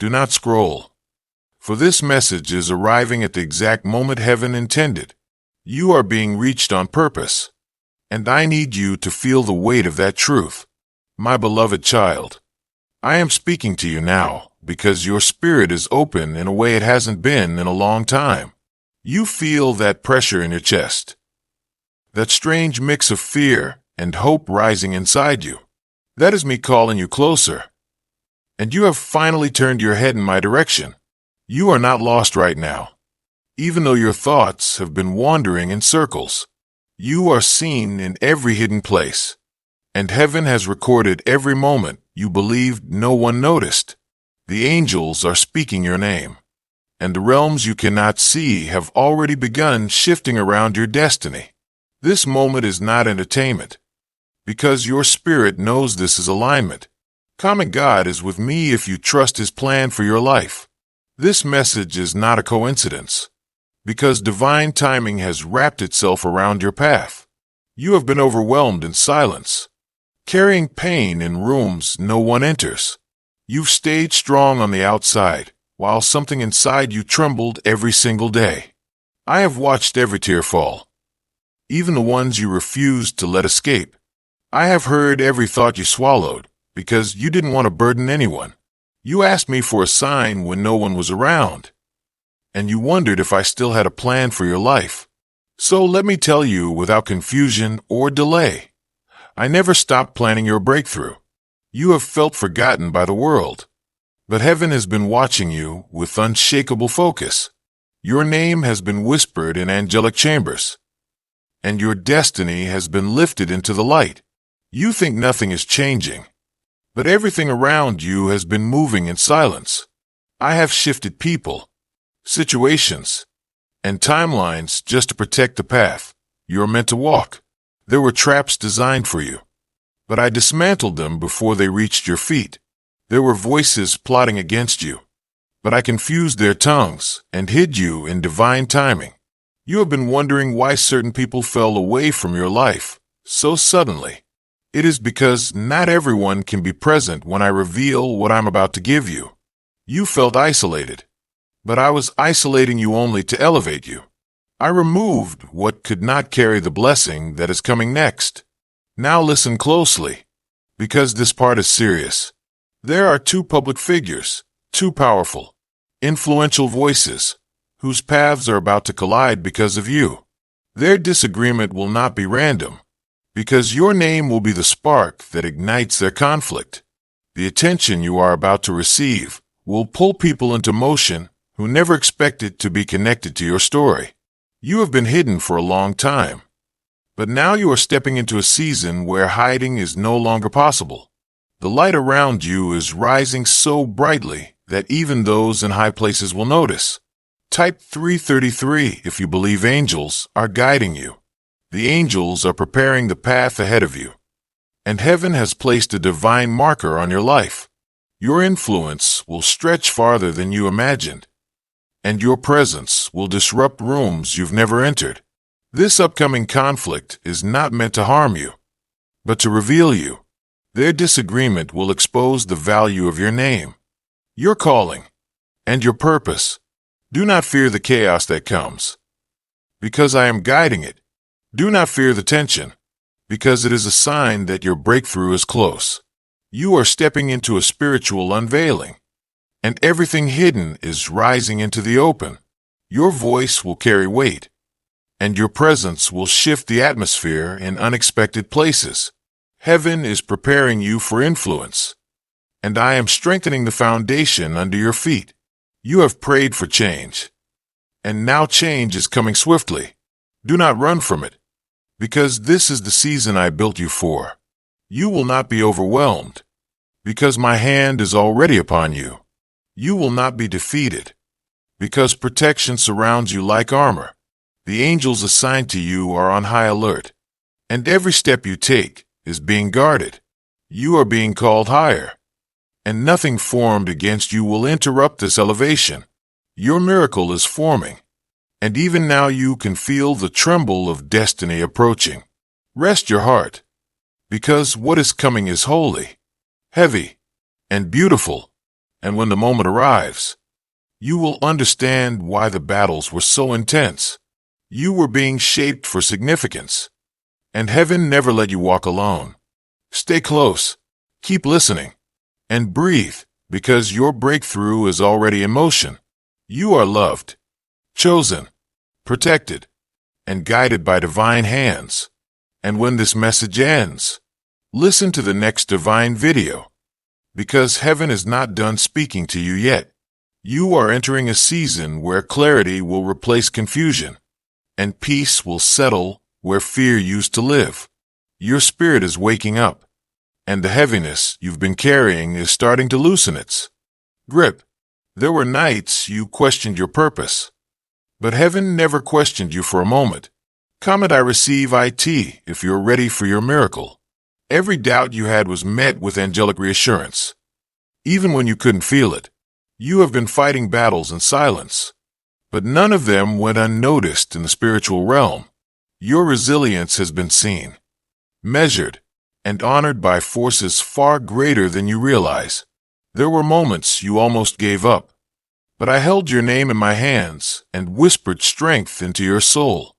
Do not scroll. For this message is arriving at the exact moment heaven intended. You are being reached on purpose. And I need you to feel the weight of that truth. My beloved child, I am speaking to you now because your spirit is open in a way it hasn't been in a long time. You feel that pressure in your chest, that strange mix of fear and hope rising inside you. That is me calling you closer. And you have finally turned your head in my direction. You are not lost right now. Even though your thoughts have been wandering in circles, you are seen in every hidden place. And heaven has recorded every moment you believed no one noticed. The angels are speaking your name. And the realms you cannot see have already begun shifting around your destiny. This moment is not entertainment, because your spirit knows this is alignment. Common God is with me if you trust His plan for your life. This message is not a coincidence, because divine timing has wrapped itself around your path. You have been overwhelmed in silence, carrying pain in rooms no one enters. You've stayed strong on the outside, while something inside you trembled every single day. I have watched every tear fall, even the ones you refused to let escape. I have heard every thought you swallowed, because you didn't want to burden anyone. You asked me for a sign when no one was around, and you wondered if I still had a plan for your life. So let me tell you without confusion or delay, I never stopped planning your breakthrough. You have felt forgotten by the world, but heaven has been watching you with unshakable focus. Your name has been whispered in angelic chambers, and your destiny has been lifted into the light. You think nothing is changing, but everything around you has been moving in silence. I have shifted people, situations, and timelines just to protect the path you're meant to walk. There were traps designed for you, but I dismantled them before they reached your feet. There were voices plotting against you, but I confused their tongues and hid you in divine timing. You have been wondering why certain people fell away from your life so suddenly. It is because not everyone can be present when I reveal what I'm about to give you. You felt isolated, but I was isolating you only to elevate you. I removed what could not carry the blessing that is coming next. Now listen closely, because this part is serious. There are two public figures, two powerful, influential voices, whose paths are about to collide because of you. Their disagreement will not be random, because your name will be the spark that ignites their conflict. The attention you are about to receive will pull people into motion who never expected to be connected to your story. You have been hidden for a long time, but now you are stepping into a season where hiding is no longer possible. The light around you is rising so brightly that even those in high places will notice. Type 333 if you believe angels are guiding you. The angels are preparing the path ahead of you, and heaven has placed a divine marker on your life. Your influence will stretch farther than you imagined, and your presence will disrupt rooms you've never entered. This upcoming conflict is not meant to harm you, but to reveal you. Their disagreement will expose the value of your name, your calling, and your purpose. Do not fear the chaos that comes, because I am guiding it. Do not fear the tension, because it is a sign that your breakthrough is close. You are stepping into a spiritual unveiling, and everything hidden is rising into the open. Your voice will carry weight, and your presence will shift the atmosphere in unexpected places. Heaven is preparing you for influence, and I am strengthening the foundation under your feet. You have prayed for change, and now change is coming swiftly. Do not run from it, because this is the season I built you for. You will not be overwhelmed, because my hand is already upon you. You will not be defeated, because protection surrounds you like armor. The angels assigned to you are on high alert, and every step you take is being guarded. You are being called higher, and nothing formed against you will interrupt this elevation. Your miracle is forming, and even now you can feel the tremble of destiny approaching. Rest your heart, because what is coming is holy, heavy, and beautiful. And when the moment arrives, you will understand why the battles were so intense. You were being shaped for significance. And heaven never let you walk alone. Stay close, keep listening, and breathe, because your breakthrough is already in motion. You are loved, chosen, protected, and guided by divine hands. And when this message ends, listen to the next divine video, because heaven is not done speaking to you yet. You are entering a season where clarity will replace confusion, and peace will settle where fear used to live. Your spirit is waking up, and the heaviness you've been carrying is starting to loosen its grip. There were nights you questioned your purpose, but heaven never questioned you for a moment. Comment I receive IT if you're ready for your miracle. Every doubt you had was met with angelic reassurance. Even when you couldn't feel it, you have been fighting battles in silence, but none of them went unnoticed in the spiritual realm. Your resilience has been seen, measured, and honored by forces far greater than you realize. There were moments you almost gave up, but I held your name in my hands and whispered strength into your soul.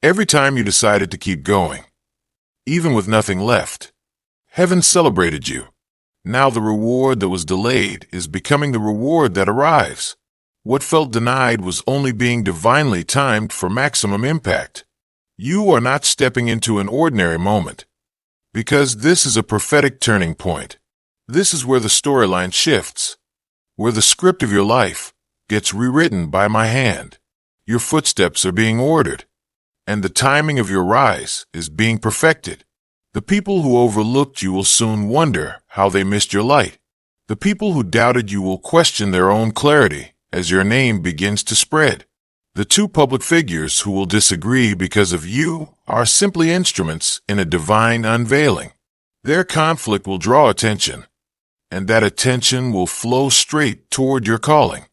Every time you decided to keep going, even with nothing left, heaven celebrated you. Now the reward that was delayed is becoming the reward that arrives. What felt denied was only being divinely timed for maximum impact. You are not stepping into an ordinary moment, because this is a prophetic turning point. This is where the storyline shifts, where the script of your life gets rewritten by my hand. Your footsteps are being ordered, and the timing of your rise is being perfected. The people who overlooked you will soon wonder how they missed your light. The people who doubted you will question their own clarity as your name begins to spread. The two public figures who will disagree because of you are simply instruments in a divine unveiling. Their conflict will draw attention, and that attention will flow straight toward your calling.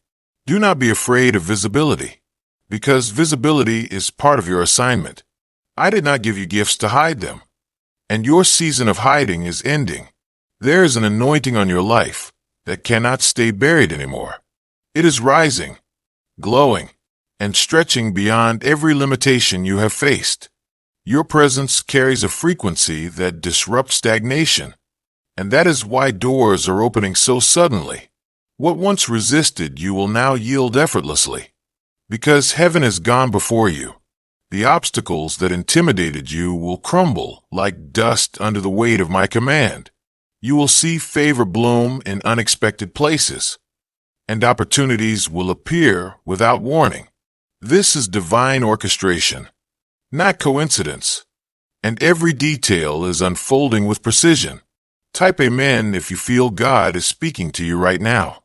Do not be afraid of visibility, because visibility is part of your assignment. I did not give you gifts to hide them, and your season of hiding is ending. There is an anointing on your life that cannot stay buried anymore. It is rising, glowing, and stretching beyond every limitation you have faced. Your presence carries a frequency that disrupts stagnation, and that is why doors are opening so suddenly. What once resisted you will now yield effortlessly, because heaven has gone before you. The obstacles that intimidated you will crumble like dust under the weight of my command. You will see favor bloom in unexpected places, and opportunities will appear without warning. This is divine orchestration, not coincidence, and every detail is unfolding with precision. Type amen if you feel God is speaking to you right now.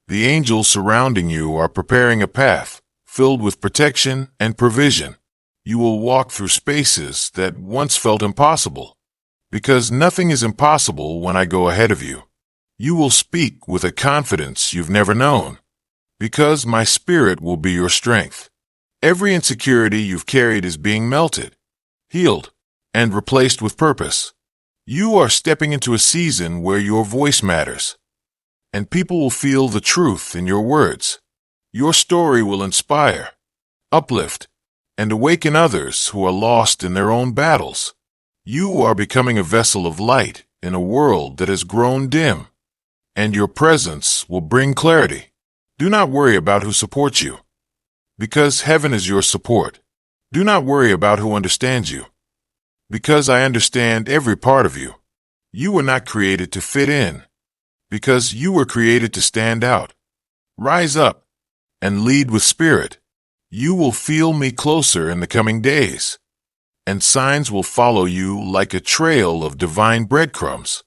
The angels surrounding you are preparing a path filled with protection and provision. You will walk through spaces that once felt impossible, because nothing is impossible when I go ahead of you. You will speak with a confidence you've never known, because my spirit will be your strength. Every insecurity you've carried is being melted, healed, and replaced with purpose. You are stepping into a season where your voice matters, and people will feel the truth in your words. Your story will inspire, uplift, and awaken others who are lost in their own battles. You are becoming a vessel of light in a world that has grown dim, and your presence will bring clarity. Do not worry about who supports you, because heaven is your support. Do not worry about who understands you, because I understand every part of you. You were not created to fit in, because you were created to stand out. Rise up and lead with spirit. You will feel me closer in the coming days, and signs will follow you like a trail of divine breadcrumbs.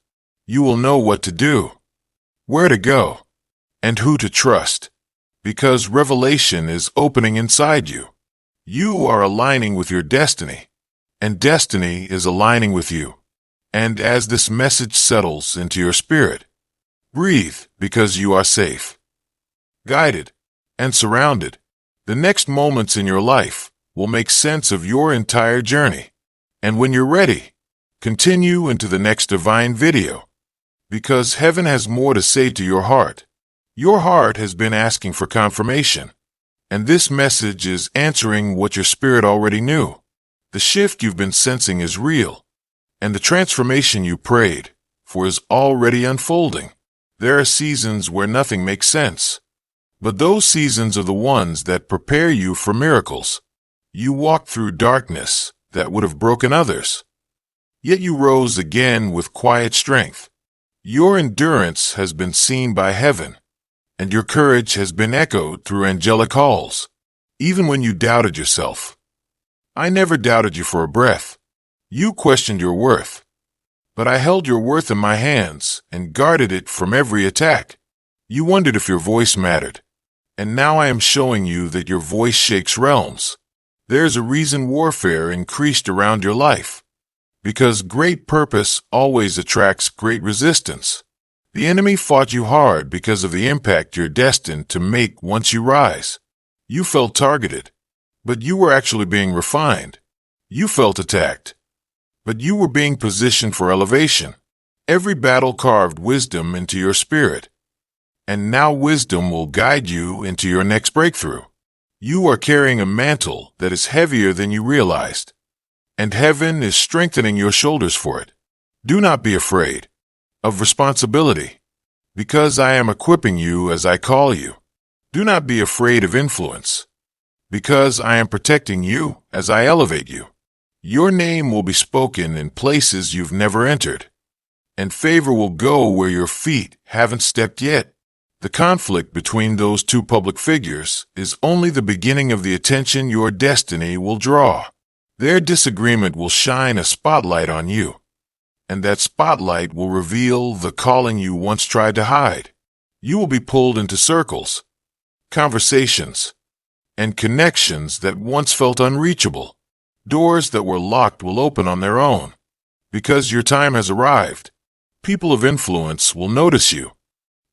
You will know what to do, where to go, and who to trust, because revelation is opening inside you. You are aligning with your destiny, and destiny is aligning with you. And as this message settles into your spirit, breathe, because you are safe, guided, and surrounded. The next moments in your life will make sense of your entire journey. And when you're ready, continue into the next divine video, because heaven has more to say to your heart. Your heart has been asking for confirmation, and this message is answering what your spirit already knew. The shift you've been sensing is real, and the transformation you prayed for is already unfolding. There are seasons where nothing makes sense, but those seasons are the ones that prepare you for miracles. You walked through darkness that would have broken others, yet you rose again with quiet strength. Your endurance has been seen by heaven, and your courage has been echoed through angelic halls, even when you doubted yourself. I never doubted you for a breath. You questioned your worth, but I held your worth in my hands and guarded it from every attack. You wondered if your voice mattered, and now I am showing you that your voice shakes realms. There's a reason warfare increased around your life, because great purpose always attracts great resistance. The enemy fought you hard because of the impact you're destined to make once you rise. You felt targeted, but you were actually being refined. You felt attacked, but you were being positioned for elevation. Every battle carved wisdom into your spirit, and now wisdom will guide you into your next breakthrough. You are carrying a mantle that is heavier than you realized, and heaven is strengthening your shoulders for it. Do not be afraid of responsibility, because I am equipping you as I call you. Do not be afraid of influence, because I am protecting you as I elevate you. Your name will be spoken in places you've never entered, and favor will go where your feet haven't stepped yet. The conflict between those two public figures is only the beginning of the attention your destiny will draw. Their disagreement will shine a spotlight on you, and that spotlight will reveal the calling you once tried to hide. You will be pulled into circles, conversations, and connections that once felt unreachable. Doors that were locked will open on their own, because your time has arrived. People of influence will notice you,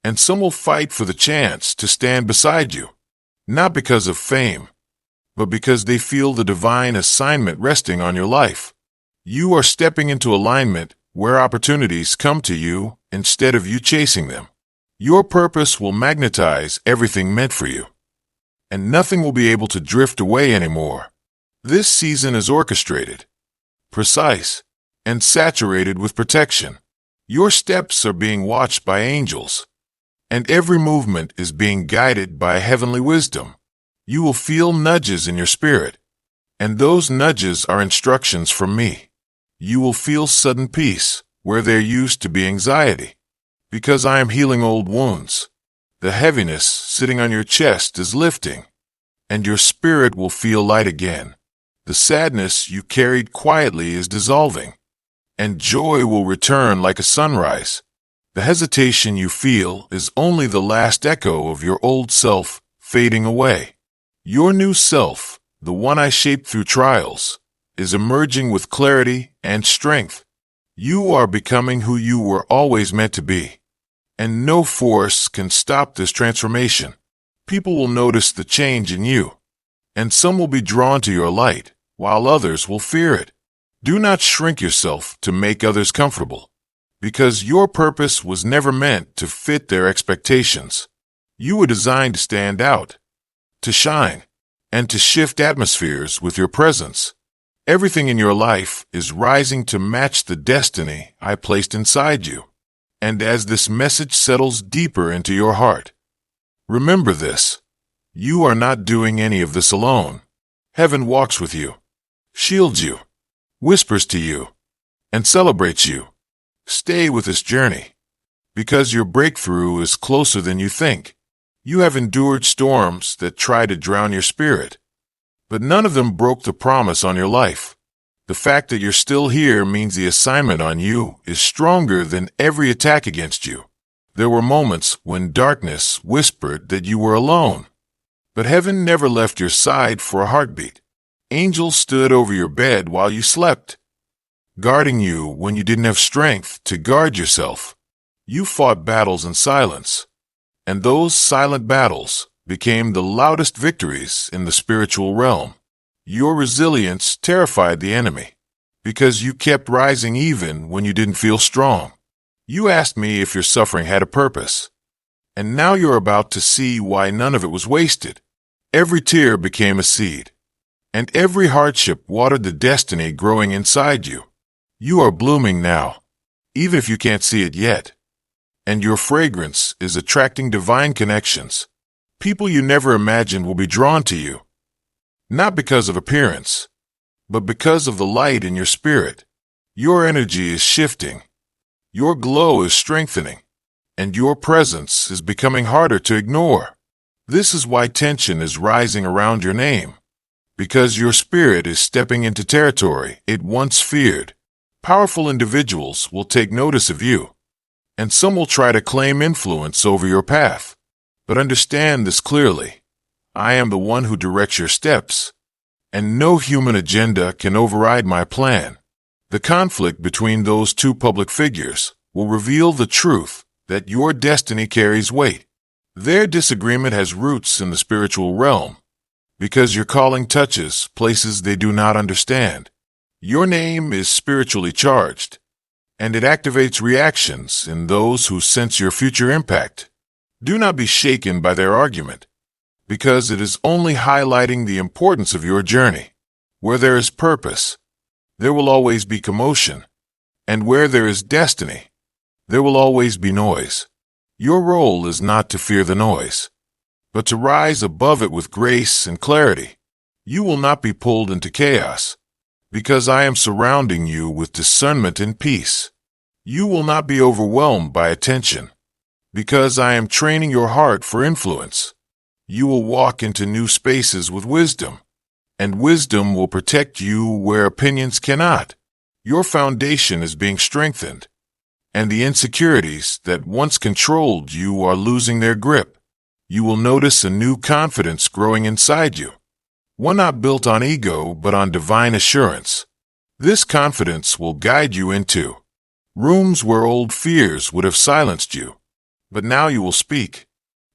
and some will fight for the chance to stand beside you, not because of fame, but because they feel the divine assignment resting on your life. You are stepping into alignment where opportunities come to you instead of you chasing them. Your purpose will magnetize everything meant for you, and nothing will be able to drift away anymore. This season is orchestrated, precise, and saturated with protection. Your steps are being watched by angels, and every movement is being guided by heavenly wisdom. You will feel nudges in your spirit, and those nudges are instructions from me. You will feel sudden peace where there used to be anxiety, because I am healing old wounds. The heaviness sitting on your chest is lifting, and your spirit will feel light again. The sadness you carried quietly is dissolving, and joy will return like a sunrise. The hesitation you feel is only the last echo of your old self fading away. Your new self, the one I shaped through trials, is emerging with clarity and strength. You are becoming who you were always meant to be, and no force can stop this transformation. People will notice the change in you, and some will be drawn to your light, while others will fear it. Do not shrink yourself to make others comfortable, because your purpose was never meant to fit their expectations. You were designed to stand out, to shine, and to shift atmospheres with your presence. Everything in your life is rising to match the destiny I placed inside you. And as this message settles deeper into your heart, remember this: you are not doing any of this alone. Heaven walks with you, shields you, whispers to you, and celebrates you. Stay with this journey, because your breakthrough is closer than you think. You have endured storms that try to drown your spirit, but none of them broke the promise on your life. The fact that you're still here means the assignment on you is stronger than every attack against you. There were moments when darkness whispered that you were alone, but heaven never left your side for a heartbeat. Angels stood over your bed while you slept, guarding you when you didn't have strength to guard yourself. You fought battles in silence, and those silent battles became the loudest victories in the spiritual realm. Your resilience terrified the enemy, because you kept rising even when you didn't feel strong. You asked me if your suffering had a purpose, And now you're about to see why none of it was wasted. Every tear became a seed, and every hardship watered the destiny growing inside you. You are blooming now, even if you can't see it yet. And your fragrance is attracting divine connections. People you never imagined will be drawn to you, not because of appearance, but because of the light in your spirit. Your energy is shifting, your glow is strengthening, and your presence is becoming harder to ignore. This is why tension is rising around your name, because your spirit is stepping into territory it once feared. Powerful individuals will take notice of you, and some will try to claim influence over your path. But understand this clearly. I am the one who directs your steps, and no human agenda can override my plan. The conflict between those two public figures will reveal the truth that your destiny carries weight. Their disagreement has roots in the spiritual realm, because your calling touches places they do not understand. Your name is spiritually charged, and it activates reactions in those who sense your future impact. Do not be shaken by their argument, because it is only highlighting the importance of your journey. Where there is purpose, there will always be commotion, and where there is destiny, there will always be noise. Your role is not to fear the noise, but to rise above it with grace and clarity. You will not be pulled into chaos, because I am surrounding you with discernment and peace. You will not be overwhelmed by attention, because I am training your heart for influence. You will walk into new spaces with wisdom, and wisdom will protect you where opinions cannot. Your foundation is being strengthened, and the insecurities that once controlled you are losing their grip. You will notice a new confidence growing inside you, one not built on ego but on divine assurance. This confidence will guide you into rooms where old fears would have silenced you, but now you will speak,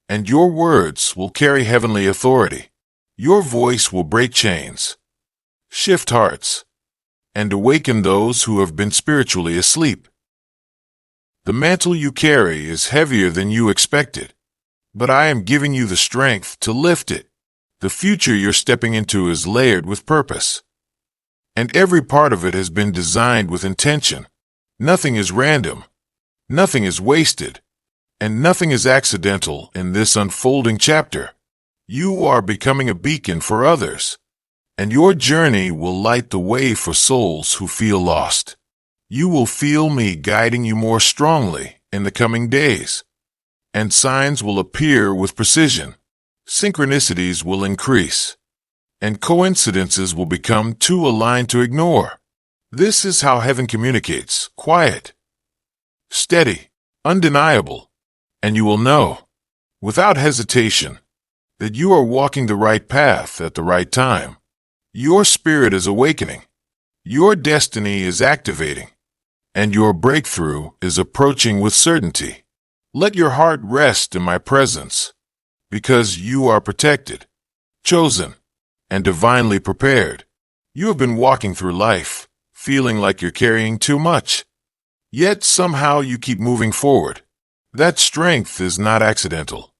and your words will carry heavenly authority. Your voice will break chains, shift hearts, and awaken those who have been spiritually asleep. The mantle you carry is heavier than you expected, but I am giving you the strength to lift it. The future you're stepping into is layered with purpose, and every part of it has been designed with intention. Nothing is random, nothing is wasted, and nothing is accidental in this unfolding chapter. You are becoming a beacon for others, and your journey will light the way for souls who feel lost. You will feel me guiding you more strongly in the coming days, and signs will appear with precision. Synchronicities will increase, and coincidences will become too aligned to ignore. This is how heaven communicates: quiet, steady, undeniable, and you will know, without hesitation, that you are walking the right path at the right time. Your spirit is awakening, your destiny is activating, and your breakthrough is approaching with certainty. Let your heart rest in my presence, because you are protected, chosen, and divinely prepared. You have been walking through life, feeling like you're carrying too much, yet somehow you keep moving forward. That strength is not accidental,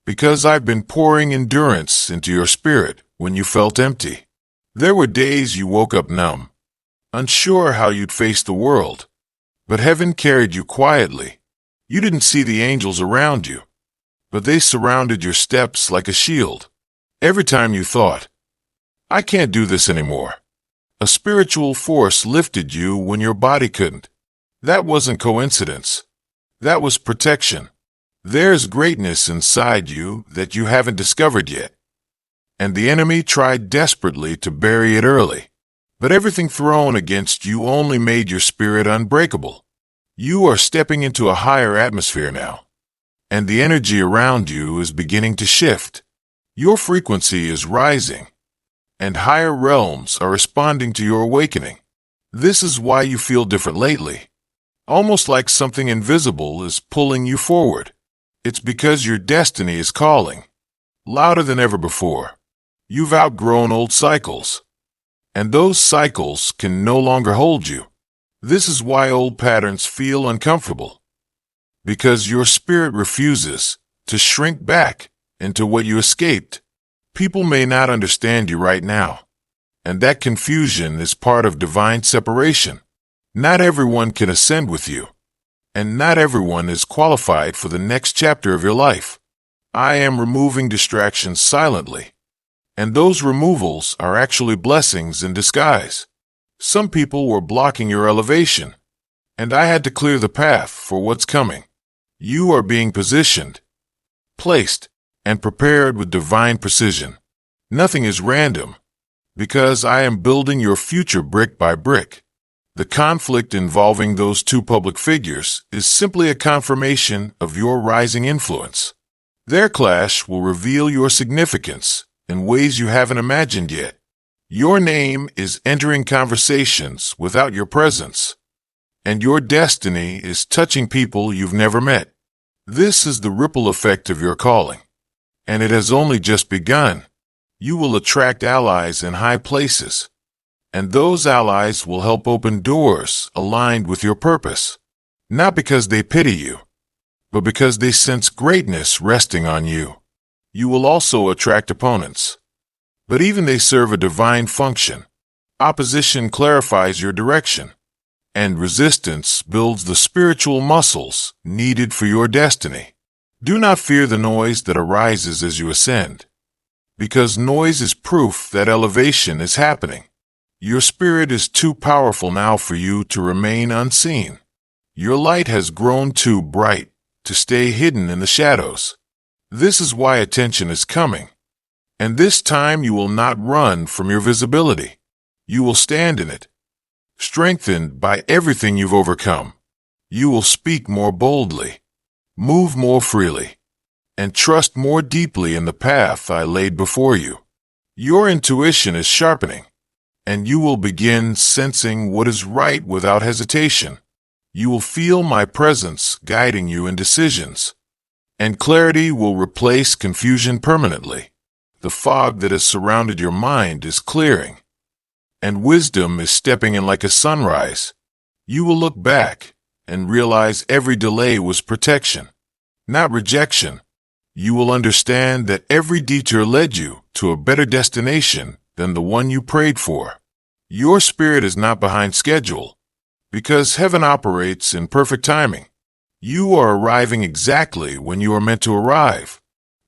because I've been pouring endurance into your spirit when you felt empty. There were days you woke up numb, unsure how you'd face the world, but heaven carried you quietly. You didn't see the angels around you, but they surrounded your steps like a shield. Every time you thought, I can't do this anymore, a spiritual force lifted you when your body couldn't. That wasn't coincidence. That was protection. There's greatness inside you that you haven't discovered yet, and the enemy tried desperately to bury it early. But everything thrown against you only made your spirit unbreakable. You are stepping into a higher atmosphere now, and the energy around you is beginning to shift. Your frequency is rising, and higher realms are responding to your awakening. This is why you feel different lately, almost like something invisible is pulling you forward. It's because your destiny is calling, louder than ever before. You've outgrown old cycles, and those cycles can no longer hold you. This is why old patterns feel uncomfortable, because your spirit refuses to shrink back into what you escaped. People may not understand you right now, and that confusion is part of divine separation. Not everyone can ascend with you, and not everyone is qualified for the next chapter of your life. I am removing distractions silently, and those removals are actually blessings in disguise. Some people were blocking your elevation, and I had to clear the path for what's coming. You are being positioned, placed, and prepared with divine precision. Nothing is random, because I am building your future brick by brick. The conflict involving those two public figures is simply a confirmation of your rising influence. Their clash will reveal your significance in ways you haven't imagined yet. Your name is entering conversations without your presence, and your destiny is touching people you've never met. This is the ripple effect of your calling, and it has only just begun. You will attract allies in high places, and those allies will help open doors aligned with your purpose, not because they pity you, but because they sense greatness resting on you. You will also attract opponents, but even they serve a divine function. Opposition clarifies your direction, and resistance builds the spiritual muscles needed for your destiny. Do not fear the noise that arises as you ascend, because noise is proof that elevation is happening. Your spirit is too powerful now for you to remain unseen. Your light has grown too bright to stay hidden in the shadows. This is why attention is coming. And this time you will not run from your visibility. You will stand in it, strengthened by everything you've overcome. You will speak more boldly, move more freely, and trust more deeply in the path I laid before you. Your intuition is sharpening, and you will begin sensing what is right without hesitation. You will feel my presence guiding you in decisions, and clarity will replace confusion permanently. The fog that has surrounded your mind is clearing, and wisdom is stepping in like a sunrise. You will look back and realize every delay was protection, not rejection. You will understand that every detour led you to a better destination than the one you prayed for. Your spirit is not behind schedule, because heaven operates in perfect timing. You are arriving exactly when you are meant to arrive.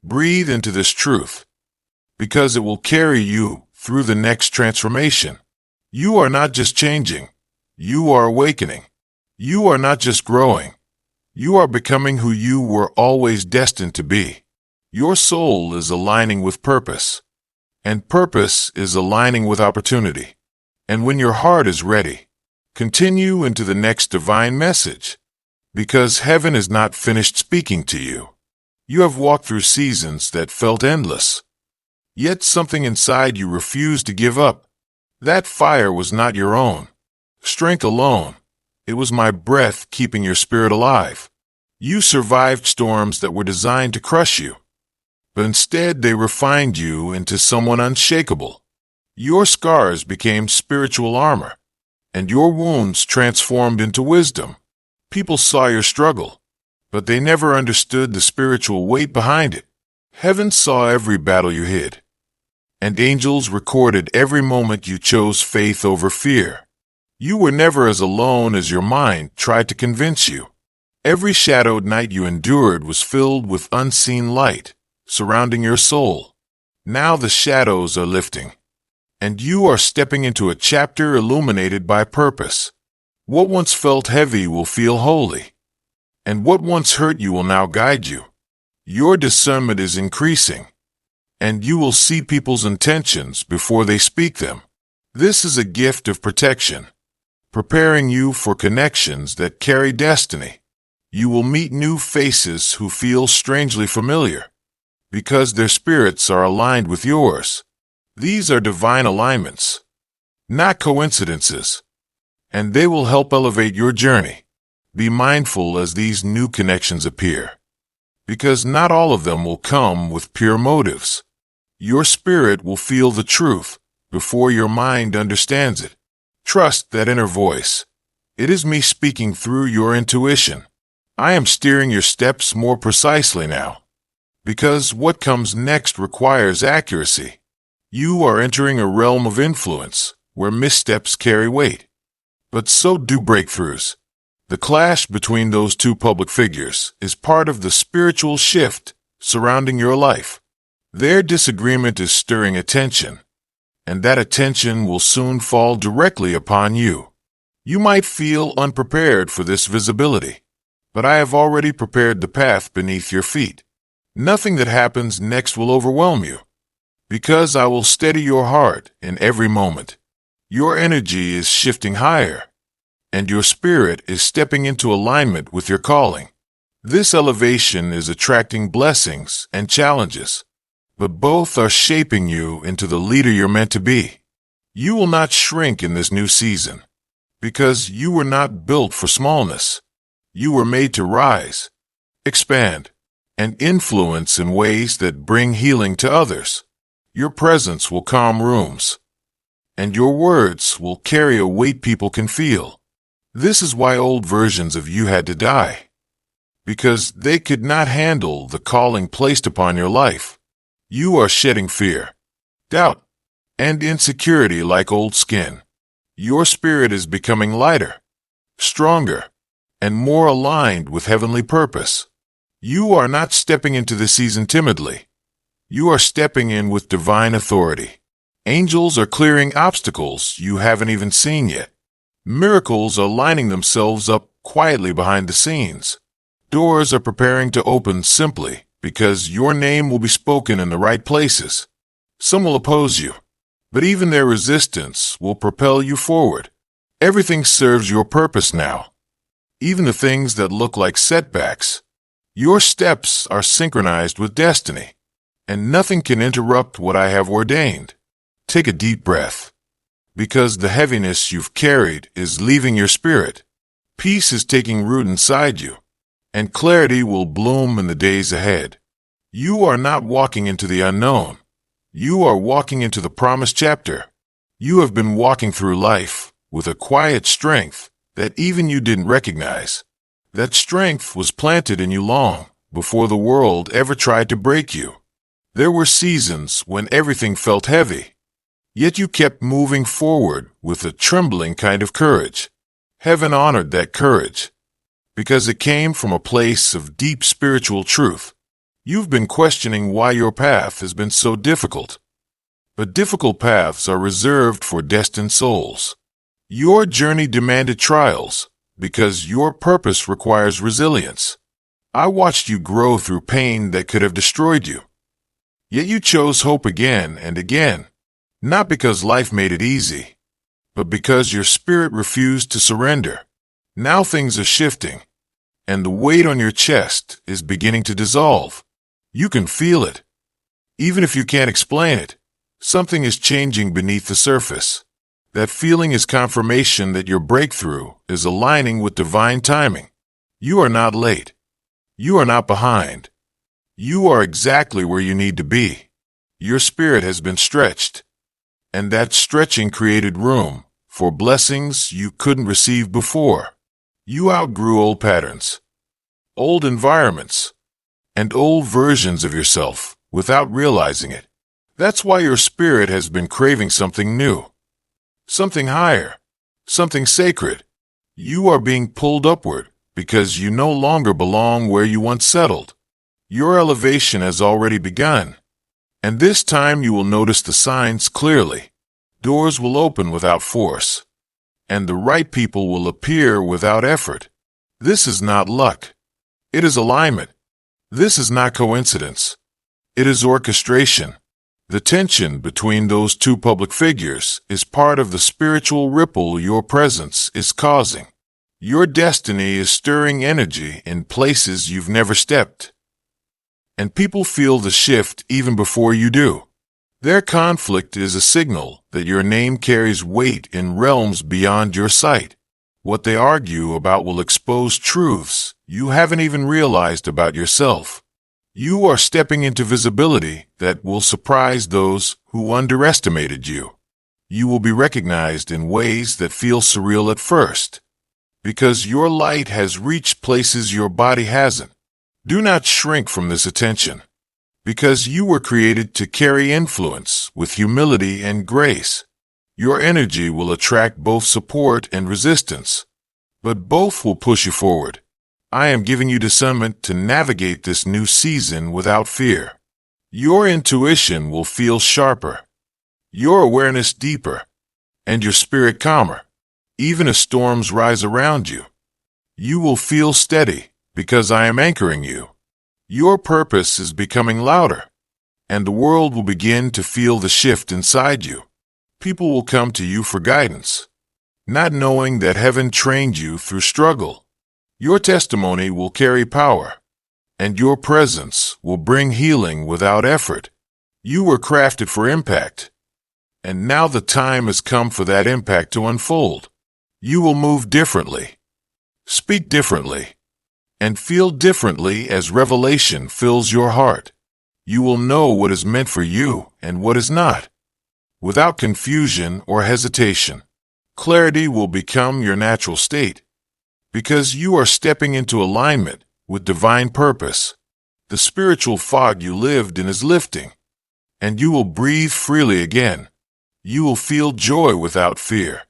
Breathe into this truth, because it will carry you through the next transformation. You are not just changing, you are awakening. You are not just growing, you are becoming who you were always destined to be. Your soul is aligning with purpose, and purpose is aligning with opportunity. And when your heart is ready, continue into the next divine message, because heaven is not finished speaking to you. You have walked through seasons that felt endless, yet something inside you refused to give up. That fire was not your own strength alone. It was my breath keeping your spirit alive. You survived storms that were designed to crush you, but instead they refined you into someone unshakable. Your scars became spiritual armor, and your wounds transformed into wisdom. People saw your struggle, but they never understood the spiritual weight behind it. Heaven saw every battle you hid, and angels recorded every moment you chose faith over fear. You were never as alone as your mind tried to convince you. Every shadowed night you endured was filled with unseen light surrounding your soul. Now the shadows are lifting, and you are stepping into a chapter illuminated by purpose. What once felt heavy will feel holy, and what once hurt you will now guide you. Your discernment is increasing, and you will see people's intentions before they speak them. This is a gift of protection, preparing you for connections that carry destiny. You will meet new faces who feel strangely familiar, because their spirits are aligned with yours. These are divine alignments, not coincidences, and they will help elevate your journey. Be mindful as these new connections appear, because not all of them will come with pure motives. Your spirit will feel the truth before your mind understands it. Trust that inner voice. It is me speaking through your intuition. I am steering your steps more precisely now, because what comes next requires accuracy. You are entering a realm of influence where missteps carry weight, but so do breakthroughs. The clash between those two public figures is part of the spiritual shift surrounding your life. Their disagreement is stirring attention, and that attention will soon fall directly upon you. You might feel unprepared for this visibility, but I have already prepared the path beneath your feet. Nothing that happens next will overwhelm you, because I will steady your heart in every moment. Your energy is shifting higher, and your spirit is stepping into alignment with your calling. This elevation is attracting blessings and challenges, but both are shaping you into the leader you're meant to be. You will not shrink in this new season, because you were not built for smallness. You were made to rise, expand, and influence in ways that bring healing to others. Your presence will calm rooms, and your words will carry a weight people can feel. This is why old versions of you had to die, because they could not handle the calling placed upon your life. You are shedding fear, doubt, and insecurity like old skin. Your spirit is becoming lighter, stronger, and more aligned with heavenly purpose. You are not stepping into the season timidly. You are stepping in with divine authority. Angels are clearing obstacles you haven't even seen yet. Miracles are lining themselves up quietly behind the scenes. Doors are preparing to open simply because your name will be spoken in the right places. Some will oppose you, but even their resistance will propel you forward. Everything serves your purpose now, even the things that look like setbacks. Your steps are synchronized with destiny, and nothing can interrupt what I have ordained. Take a deep breath, because the heaviness you've carried is leaving your spirit. Peace is taking root inside you, and clarity will bloom in the days ahead. You are not walking into the unknown. You are walking into the promised chapter. You have been walking through life with a quiet strength that even you didn't recognize. That strength was planted in you long before the world ever tried to break you. There were seasons when everything felt heavy, yet you kept moving forward with a trembling kind of courage. Heaven honored that courage, because it came from a place of deep spiritual truth. You've been questioning why your path has been so difficult, but difficult paths are reserved for destined souls. Your journey demanded trials, because your purpose requires resilience. I watched you grow through pain that could have destroyed you. Yet you chose hope again and again, not because life made it easy, but because your spirit refused to surrender. Now things are shifting, and the weight on your chest is beginning to dissolve. You can feel it. Even if you can't explain it, something is changing beneath the surface. That feeling is confirmation that your breakthrough is aligning with divine timing. You are not late. You are not behind. You are exactly where you need to be. Your spirit has been stretched, and that stretching created room for blessings you couldn't receive before. You outgrew old patterns, old environments, and old versions of yourself without realizing it. That's why your spirit has been craving something new. Something higher, something sacred. You are being pulled upward because you no longer belong where you once settled. Your elevation has already begun, and this time you will notice the signs clearly. Doors will open without force, and the right people will appear without effort. This is not luck. It is alignment. This is not coincidence. It is orchestration. The tension between those two public figures is part of the spiritual ripple your presence is causing. Your destiny is stirring energy in places you've never stepped, and people feel the shift even before you do. Their conflict is a signal that your name carries weight in realms beyond your sight. What they argue about will expose truths you haven't even realized about yourself. You are stepping into visibility that will surprise those who underestimated you. You will be recognized in ways that feel surreal at first, because your light has reached places your body hasn't. Do not shrink from this attention. because you were created to carry influence with humility and grace. Your energy will attract both support and resistance, but both will push you forward. I am giving you discernment to navigate this new season without fear. Your intuition will feel sharper, your awareness deeper, and your spirit calmer. Even as storms rise around you, you will feel steady because I am anchoring you. Your purpose is becoming louder, and the world will begin to feel the shift inside you. People will come to you for guidance, not knowing that heaven trained you through struggle. Your testimony will carry power, and your presence will bring healing without effort. You were crafted for impact, and now the time has come for that impact to unfold. You will move differently, speak differently, and feel differently as revelation fills your heart. You will know what is meant for you and what is not, without confusion or hesitation. Clarity will become your natural state, because you are stepping into alignment with divine purpose. The spiritual fog you lived in is lifting, and you will breathe freely again. You will feel joy without fear,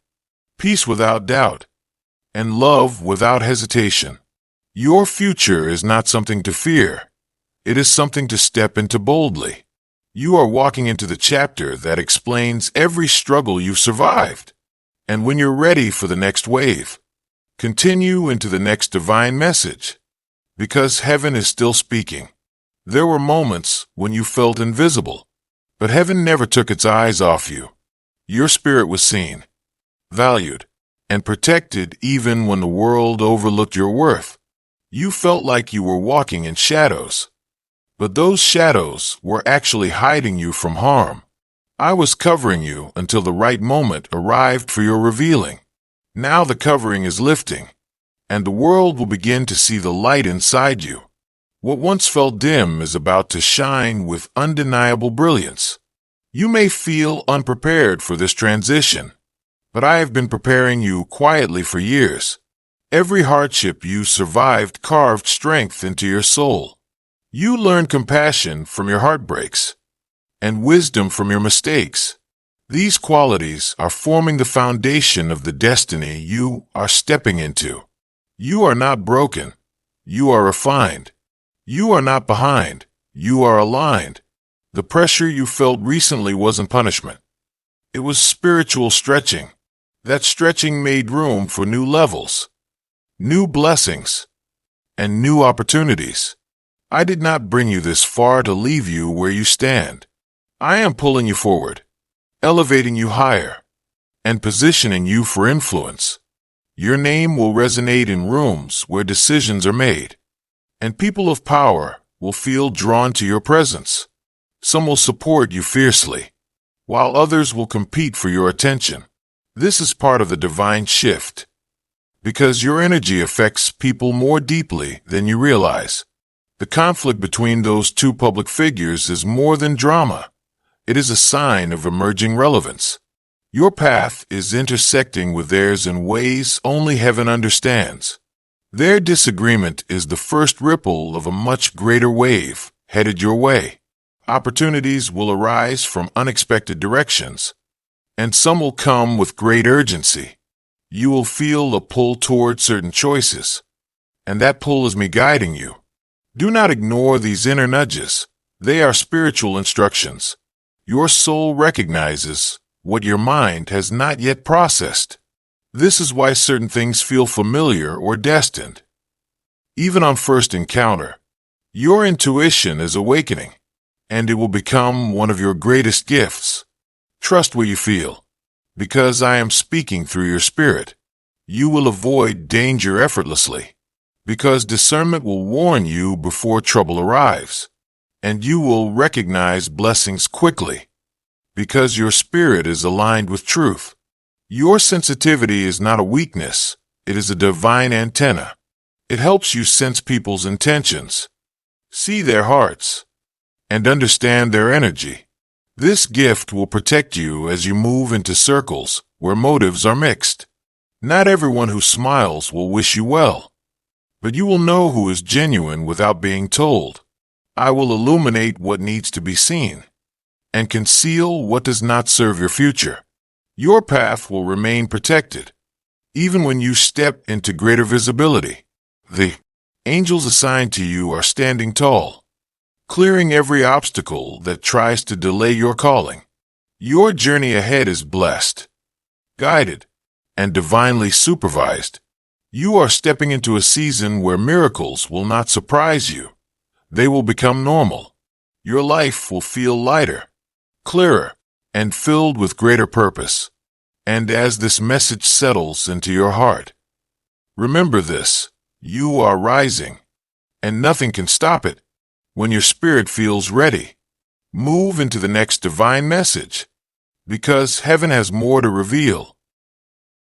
peace without doubt, and love without hesitation. Your future is not something to fear. It is something to step into boldly. You are walking into the chapter that explains every struggle you've survived. And when you're ready for the next wave, continue into the next divine message, because heaven is still speaking. There were moments when you felt invisible, but heaven never took its eyes off you. Your spirit was seen, valued, and protected even when the world overlooked your worth. You felt like you were walking in shadows, but those shadows were actually hiding you from harm. I was covering you until the right moment arrived for your revealing. Now the covering is lifting, and the world will begin to see the light inside you. What once felt dim is about to shine with undeniable brilliance. You may feel unprepared for this transition, but I have been preparing you quietly for years. Every hardship you survived carved strength into your soul. You learned compassion from your heartbreaks and wisdom from your mistakes. These qualities are forming the foundation of the destiny you are stepping into. You are not broken. You are refined. You are not behind. You are aligned. The pressure you felt recently wasn't punishment. It was spiritual stretching. That stretching made room for new levels, new blessings, and new opportunities. I did not bring you this far to leave you where you stand. I am pulling you forward, elevating you higher, and positioning you for influence. Your name will resonate in rooms where decisions are made, and people of power will feel drawn to your presence. Some will support you fiercely, while others will compete for your attention. This is part of the divine shift, because your energy affects people more deeply than you realize. The conflict between those two public figures is more than drama. It is a sign of emerging relevance. Your path is intersecting with theirs in ways only heaven understands. Their disagreement is the first ripple of a much greater wave headed your way. Opportunities will arise from unexpected directions, and some will come with great urgency. You will feel a pull toward certain choices, and that pull is me guiding you. Do not ignore these inner nudges. They are spiritual instructions. Your soul recognizes what your mind has not yet processed. This is why certain things feel familiar or destined. Even on first encounter, your intuition is awakening, and it will become one of your greatest gifts. Trust what you feel, because I am speaking through your spirit. You will avoid danger effortlessly, because discernment will warn you before trouble arrives, and you will recognize blessings quickly, because your spirit is aligned with truth. Your sensitivity is not a weakness, it is a divine antenna. It helps you sense people's intentions, see their hearts, and understand their energy. This gift will protect you as you move into circles where motives are mixed. Not everyone who smiles will wish you well, but you will know who is genuine without being told. I will illuminate what needs to be seen and conceal what does not serve your future. Your path will remain protected, even when you step into greater visibility. The angels assigned to you are standing tall, clearing every obstacle that tries to delay your calling. Your journey ahead is blessed, guided, and divinely supervised. You are stepping into a season where miracles will not surprise you. They will become normal. Your life will feel lighter, clearer, and filled with greater purpose. And as this message settles into your heart, remember this: you are rising, and nothing can stop it. When your spirit feels ready, move into the next divine message, because heaven has more to reveal.